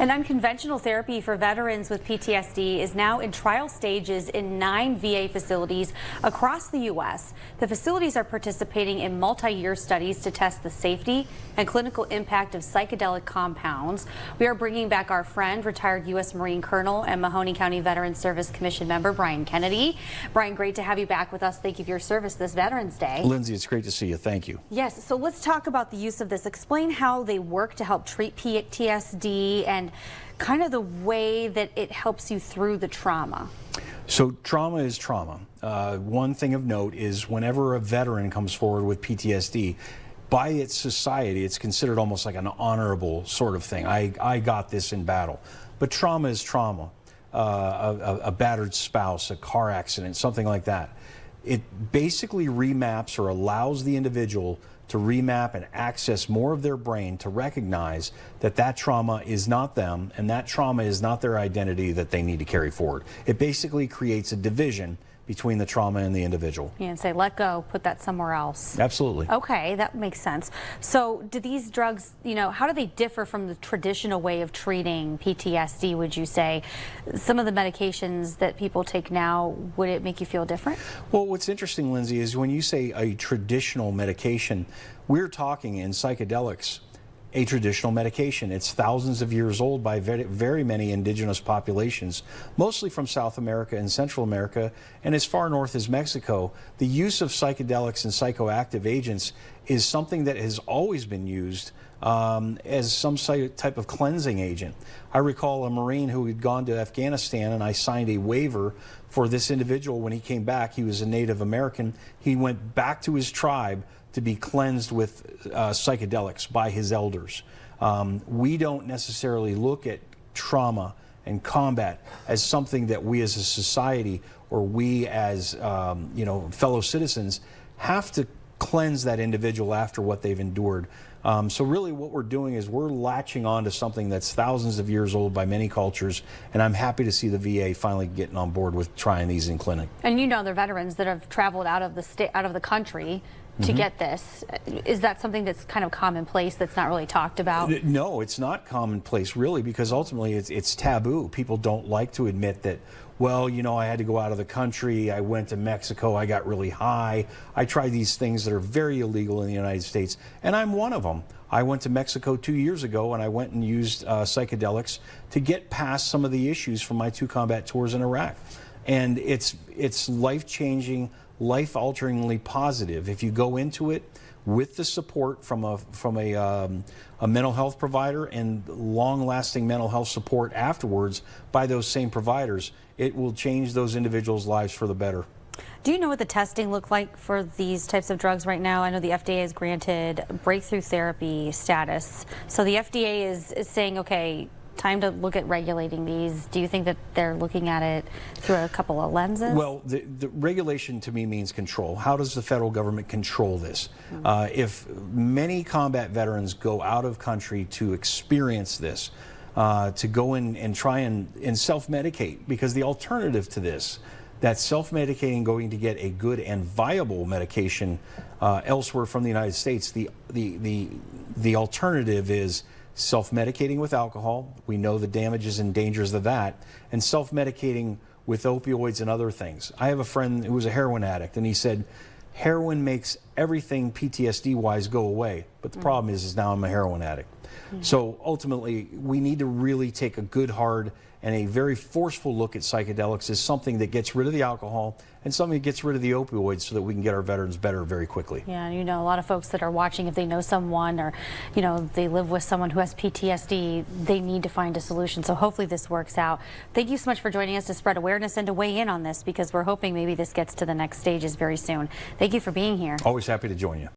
An unconventional therapy for veterans with PTSD is now in trial stages in 9 VA facilities across the U.S. The facilities are participating in multi-year studies to test the safety and clinical impact of psychedelic compounds. We are bringing back our friend, retired U.S. Marine Colonel and Mahoney County Veterans Service Commission member Brian Kennedy. Brian, great to have you back with us. Thank you for your service this Veterans Day. Lindsay, it's great to see you. Thank you. Yes, so let's talk about the use of this. Explain how they work to help treat PTSD and kind of the way that it helps you through the trauma. So trauma is trauma. One thing of note is whenever a veteran comes forward with PTSD, by its society, it's considered almost like an honorable sort of thing. I got this in battle. But trauma is trauma. A battered spouse, a car accident, something like that. It basically remaps or allows the individual to remap and access more of their brain to recognize that that trauma is not them and that trauma is not their identity that they need to carry forward. It basically creates a division between the trauma and the individual. Yeah, and say, let go, put that somewhere else. Absolutely. Okay, that makes sense. So do these drugs, how do they differ from the traditional way of treating PTSD, would you say? Some of the medications that people take now, would it make you feel different? Well, what's interesting, Lindsay, is when you say a traditional medication, we're talking in psychedelics a traditional medication. It's thousands of years old by very many indigenous populations, mostly from South America and Central America, and as far north as Mexico. The use of psychedelics and psychoactive agents is something that has always been used as some type of cleansing agent. I recall a Marine who had gone to Afghanistan, and I signed a waiver for this individual. When he came back, he was a Native American. He went back to his tribe to be cleansed with psychedelics by his elders. We don't necessarily look at trauma and combat as something that we as a society or we as fellow citizens have to cleanse that individual after what they've endured. So really what we're doing is we're latching on to something that's thousands of years old by many cultures, and I'm happy to see the VA finally getting on board with trying these in clinic. And they're veterans that have traveled out of the country to get this. Is that something that's kind of commonplace that's not really talked about? No, it's not commonplace really, because ultimately it's taboo. People don't like to admit that, well, I had to go out of the country, I went to Mexico, I got really high, I tried these things that are very illegal in the United States, and I'm one of them. I went to Mexico 2 years ago and I went and used psychedelics to get past some of the issues from my 2 combat tours in Iraq. And it's life-changing, life-alteringly positive if you go into it with the support from a mental health provider and long-lasting mental health support afterwards by those same providers. It will change those individuals' lives for the better. Do you know what the testing looks like for these types of drugs right now? I know the FDA has granted breakthrough therapy status. So the FDA is saying, okay, time to look at regulating these. Do you think that they're looking at it through a couple of lenses? Well, the regulation to me means control. How does the federal government control this? If many combat veterans go out of country to experience this, to go in and try and self-medicate, because the alternative to this, that self-medicating, going to get a good and viable medication elsewhere from the United States, the alternative is self-medicating with alcohol. We know the damages and dangers of that, and self-medicating with opioids and other things. I have a friend who was a heroin addict, and he said, heroin makes everything PTSD-wise go away, but the problem is now I'm a heroin addict. So ultimately, we need to really take a good, hard, and a very forceful look at psychedelics as something that gets rid of the alcohol and something that gets rid of the opioids so that we can get our veterans better very quickly. Yeah, a lot of folks that are watching, if they know someone or, they live with someone who has PTSD, they need to find a solution. So hopefully this works out. Thank you so much for joining us to spread awareness and to weigh in on this, because we're hoping maybe this gets to the next stages very soon. Thank you for being here. Always happy to join you.